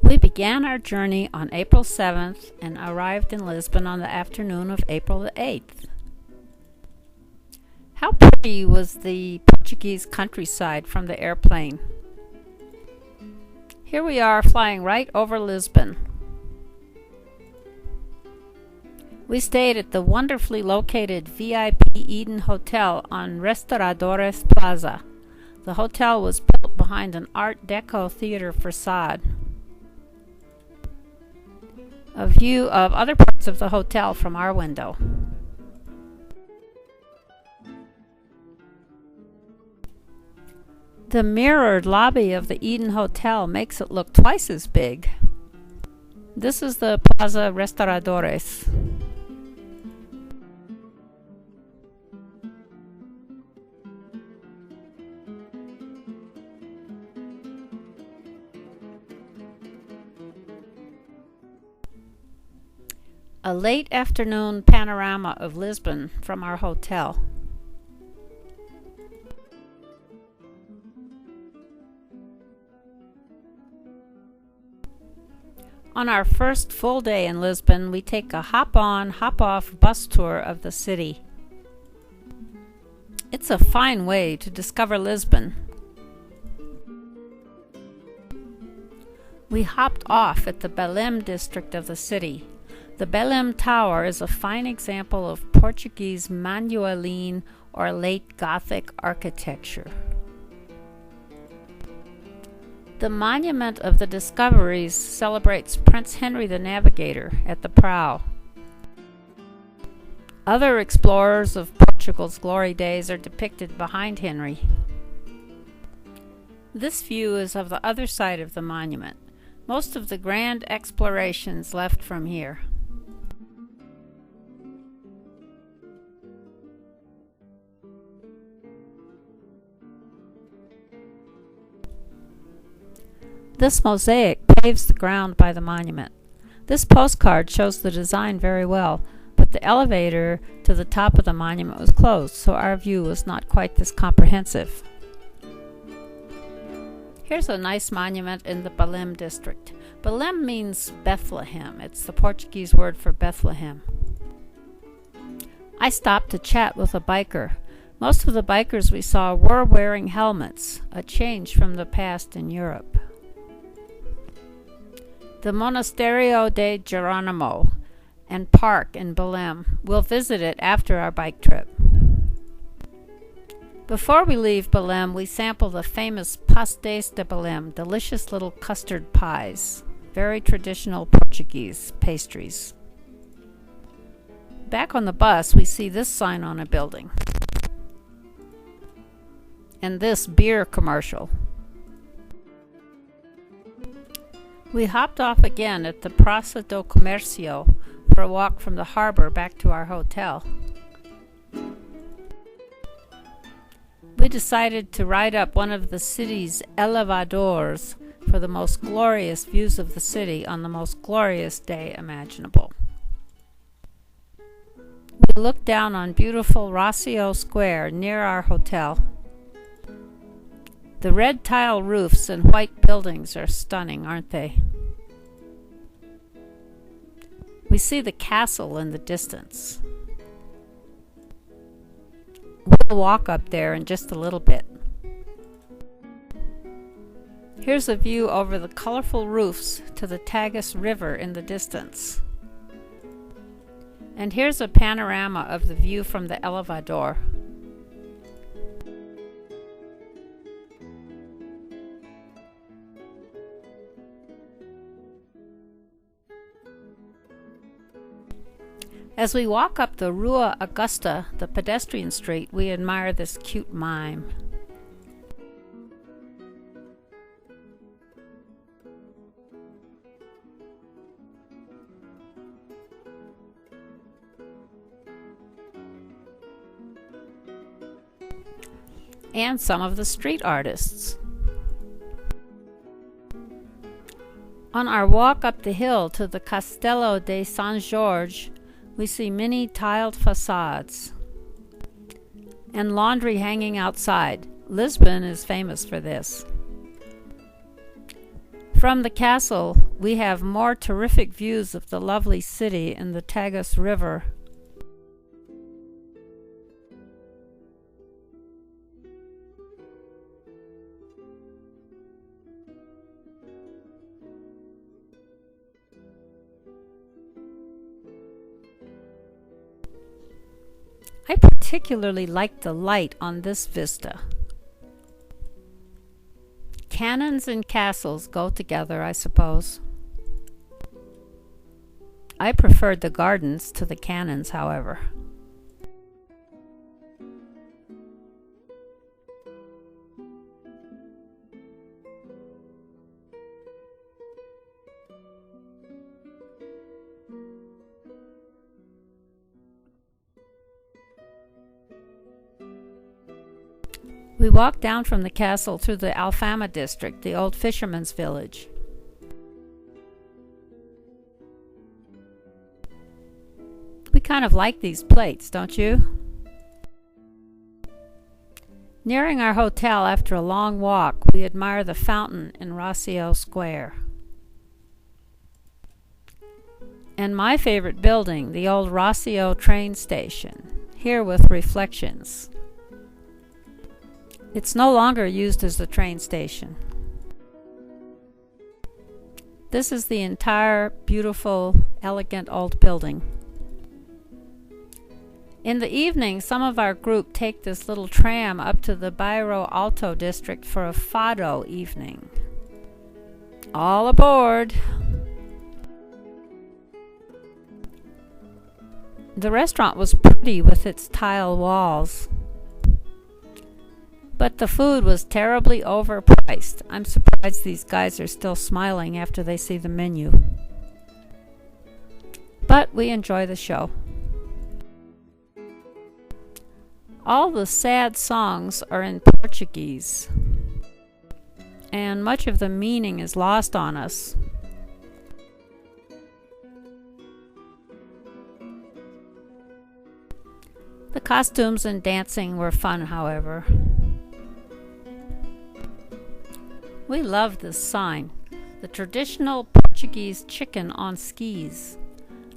We began our journey on April 7th and arrived in Lisbon on the afternoon of April the 8th. How pretty was the Portuguese countryside from the airplane. Here we are flying right over Lisbon. We stayed at the wonderfully located VIP Eden Hotel on Restauradores Plaza. The hotel was built behind an Art Deco theater facade. A view of other parts of the hotel from our window. The mirrored lobby of the Eden Hotel makes it look twice as big. This is the Plaza Restauradores. A late afternoon panorama of Lisbon from our hotel. On our first full day in Lisbon, we take a hop-on, hop-off bus tour of the city. It's a fine way to discover Lisbon. We hopped off at the Belém district of the city. The Belém Tower is a fine example of Portuguese Manueline or late Gothic architecture. The Monument of the Discoveries celebrates Prince Henry the Navigator at the prow. Other explorers of Portugal's glory days are depicted behind Henry. This view is of the other side of the monument. Most of the grand explorations left from here. This mosaic paves the ground by the monument. This postcard shows the design very well, but the elevator to the top of the monument was closed, so our view was not quite this comprehensive. Here's a nice monument in the Belém district. Belém means Bethlehem. It's the Portuguese word for Bethlehem. I stopped to chat with a biker. Most of the bikers we saw were wearing helmets, a change from the past in Europe. The Monasterio de Geronimo and Park in Belém. We'll visit it after our bike trip. Before we leave Belém, we sample the famous pastéis de Belém, delicious little custard pies, very traditional Portuguese pastries. Back on the bus, we see this sign on a building and this beer commercial. We hopped off again at the Praça do Comércio for a walk from the harbor back to our hotel. We decided to ride up one of the city's elevadors for the most glorious views of the city on the most glorious day imaginable. We looked down on beautiful Rocio Square near our hotel. The red tile roofs and white buildings are stunning, aren't they? We see the castle in the distance. We'll walk up there in just a little bit. Here's a view over the colorful roofs to the Tagus River in the distance. And here's a panorama of the view from the elevador. As we walk up the Rua Augusta, the pedestrian street, we admire this cute mime. And some of the street artists. On our walk up the hill to the Castelo de São Jorge, we see many tiled facades and laundry hanging outside. Lisbon is famous for this. From the castle, we have more terrific views of the lovely city and the Tagus River. I particularly like the light on this vista. Cannons and castles go together, I suppose. I preferred the gardens to the cannons, however. We walked down from the castle through the Alfama district, the old fisherman's village. We kind of like these plates, don't you? Nearing our hotel after a long walk, we admire the fountain in Rossio Square. And my favorite building, the old Rossio train station, here with reflections. It's no longer used as a train station. This is the entire beautiful, elegant old building. In the evening, some of our group take this little tram up to the Bairro Alto district for a fado evening. All aboard! The restaurant was pretty with its tile walls. But the food was terribly overpriced. I'm surprised these guys are still smiling after they see the menu. But we enjoy the show. All the sad songs are in Portuguese, and much of the meaning is lost on us. The costumes and dancing were fun, however. We love this sign, the traditional Portuguese chicken on skis.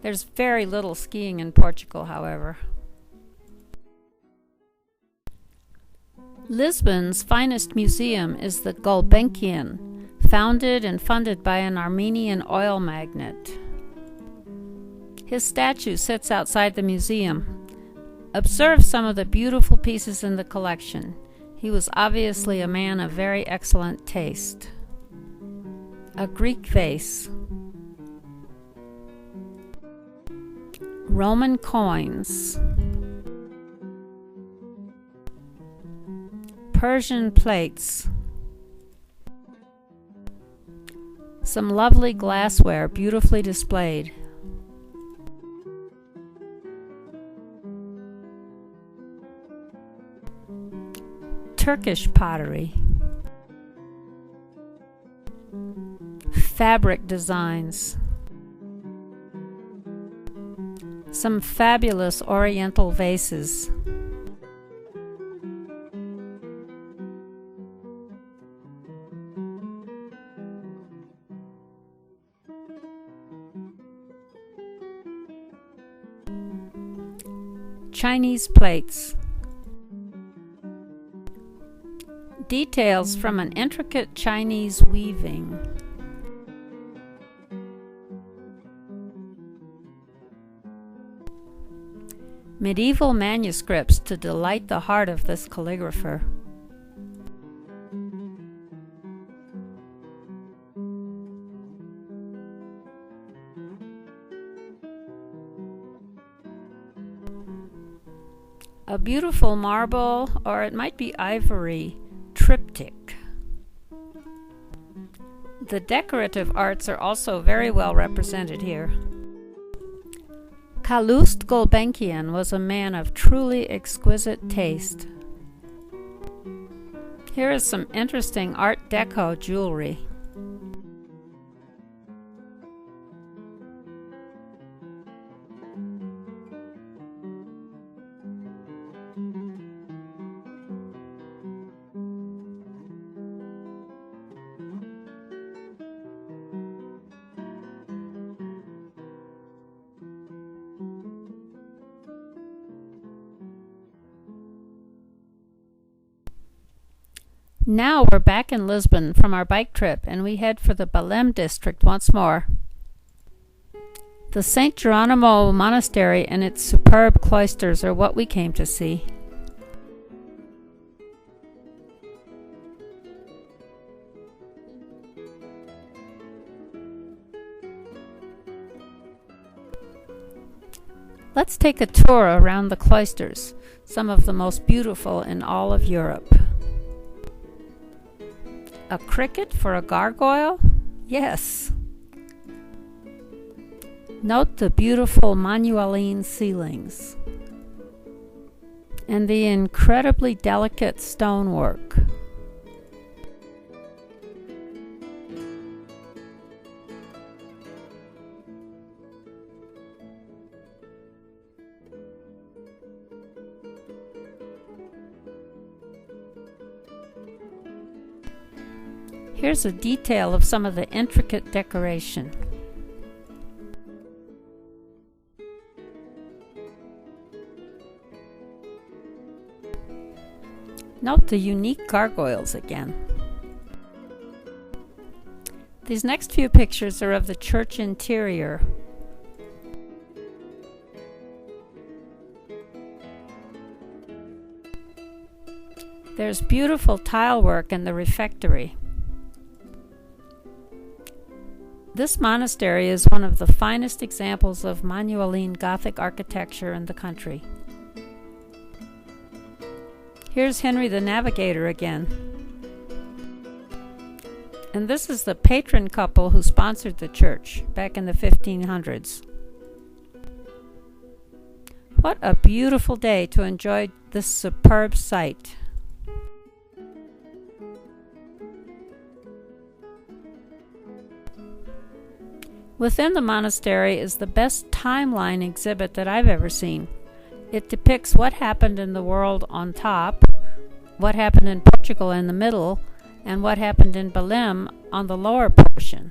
There's very little skiing in Portugal, however. Lisbon's finest museum is the Gulbenkian, founded and funded by an Armenian oil magnate. His statue sits outside the museum. Observe some of the beautiful pieces in the collection. He was obviously a man of very excellent taste. A Greek vase. Roman coins. Persian plates. Some lovely glassware beautifully displayed. Turkish pottery. Fabric designs. Some fabulous oriental vases. Chinese plates. Details from an intricate Chinese weaving. Medieval manuscripts to delight the heart of this calligrapher. A beautiful marble, or it might be ivory, triptych. The decorative arts are also very well represented here. Calouste Gulbenkian was a man of truly exquisite taste. Here is some interesting Art Deco jewelry. Now we're back in Lisbon from our bike trip and we head for the Belém district once more. The St. Geronimo Monastery and its superb cloisters are what we came to see. Let's take a tour around the cloisters, some of the most beautiful in all of Europe. A cricket for a gargoyle? Yes. Note the beautiful Manueline ceilings and the incredibly delicate stonework. Here's a detail of some of the intricate decoration. Note the unique gargoyles again. These next few pictures are of the church interior. There's beautiful tile work in the refectory. This monastery is one of the finest examples of Manueline Gothic architecture in the country. Here's Henry the Navigator again. And this is the patron couple who sponsored the church back in the 1500s. What a beautiful day to enjoy this superb sight. Within the monastery is the best timeline exhibit that I've ever seen. It depicts what happened in the world on top, what happened in Portugal in the middle, and what happened in Belém on the lower portion.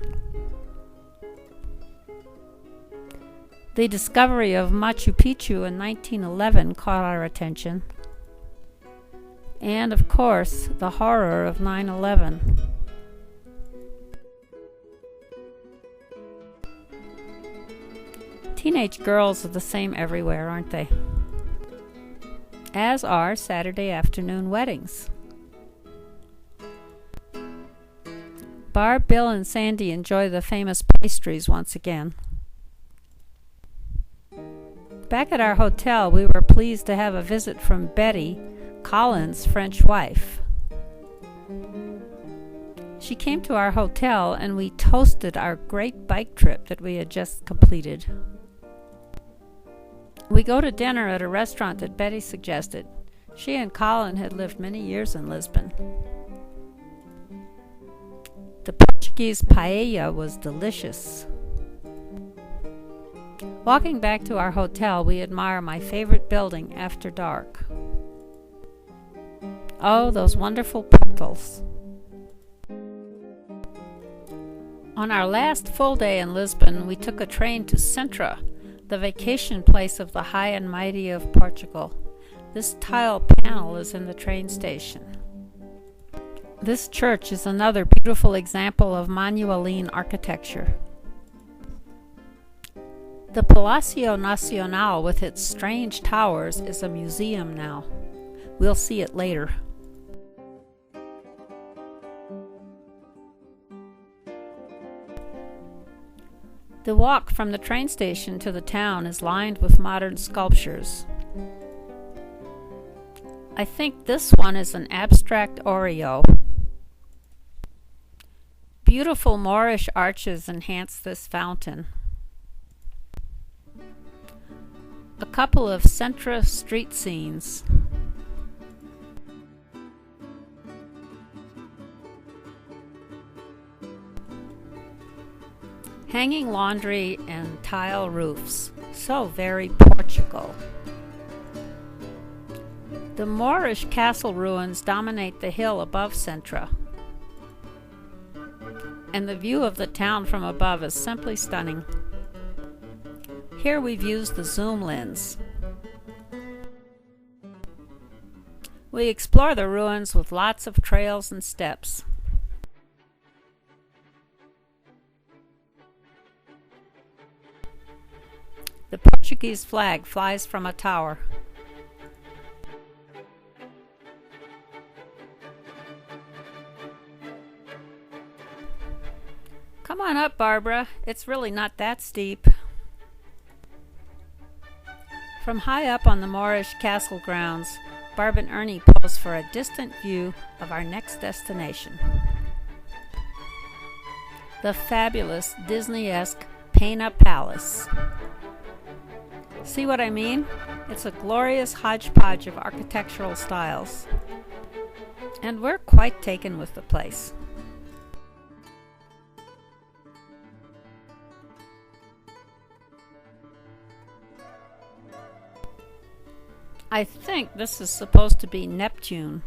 The discovery of Machu Picchu in 1911 caught our attention. And of course, the horror of 9/11. Teenage girls are the same everywhere, aren't they? As are Saturday afternoon weddings. Barb, Bill, and Sandy enjoy the famous pastries once again. Back at our hotel, we were pleased to have a visit from Betty, Colin's French wife. She came to our hotel and we toasted our great bike trip that we had just completed. We go to dinner at a restaurant that Betty suggested. She and Colin had lived many years in Lisbon. The Portuguese paella was delicious. Walking back to our hotel, we admire my favorite building after dark. Oh, those wonderful portals. On our last full day in Lisbon, we took a train to Sintra, the vacation place of the high and mighty of Portugal. This tile panel is in the train station. This church is another beautiful example of Manueline architecture. The Palacio Nacional with its strange towers is a museum now. We'll see it later. The walk from the train station to the town is lined with modern sculptures. I think this one is an abstract Oreo. Beautiful Moorish arches enhance this fountain. A couple of Sintra street scenes. Hanging laundry and tile roofs. So very Portugal. The Moorish castle ruins dominate the hill above Sintra. And the view of the town from above is simply stunning. Here we've used the zoom lens. We explore the ruins with lots of trails and steps. The Portuguese flag flies from a tower. Come on up, Barbara. It's really not that steep. From high up on the Moorish castle grounds, Barb and Ernie pose for a distant view of our next destination. The fabulous Disney-esque Peña Palace. See what I mean? It's a glorious hodgepodge of architectural styles. And we're quite taken with the place. I think this is supposed to be Neptune.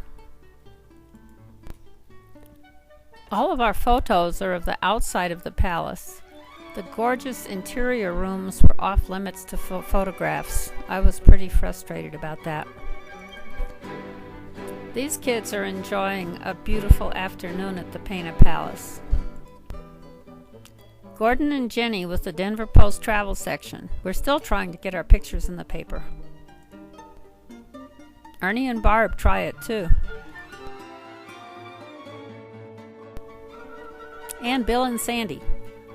All of our photos are of the outside of the palace. The gorgeous interior rooms were off limits to photographs. I was pretty frustrated about that. These kids are enjoying a beautiful afternoon at the Peña Palace. Gordon and Jenny with the Denver Post travel section. We're still trying to get our pictures in the paper. Ernie and Barb try it too. And Bill and Sandy.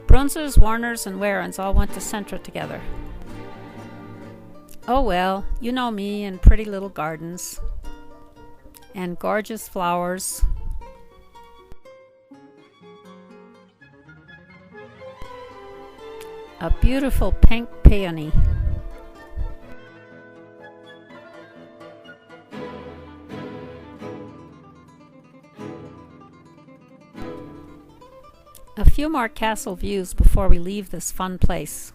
Brunzers, Warners, and Warrens all went to Centra together. Oh well, you know me and pretty little gardens. And gorgeous flowers. A beautiful pink peony. A few more castle views before we leave this fun place.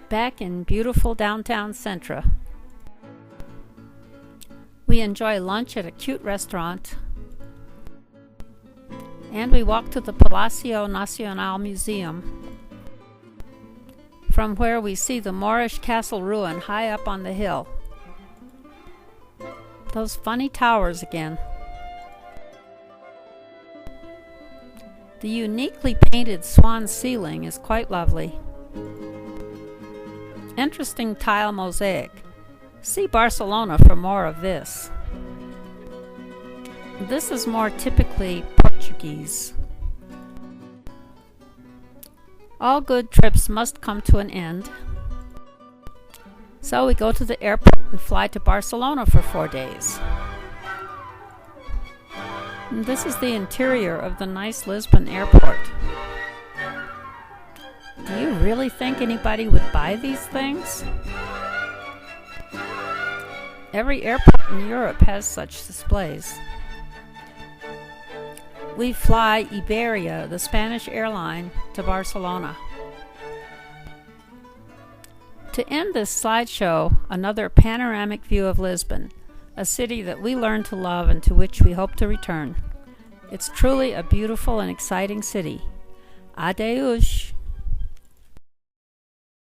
Back in beautiful downtown Centra. We enjoy lunch at a cute restaurant. And we walk to the Palacio Nacional Museum, from where we see the Moorish castle ruin high up on the hill. Those funny towers again. The uniquely painted swan ceiling is quite lovely. Interesting tile mosaic. See Barcelona for more of this. This is more typically Portuguese. All good trips must come to an end. So we go to the airport and fly to Barcelona for 4 days. And this is the interior of the nice Lisbon airport. Do you really think anybody would buy these things? Every airport in Europe has such displays. We fly Iberia, the Spanish airline, to Barcelona. To end this slideshow, another panoramic view of Lisbon, a city that we learned to love and to which we hope to return. It's truly a beautiful and exciting city. Adeus!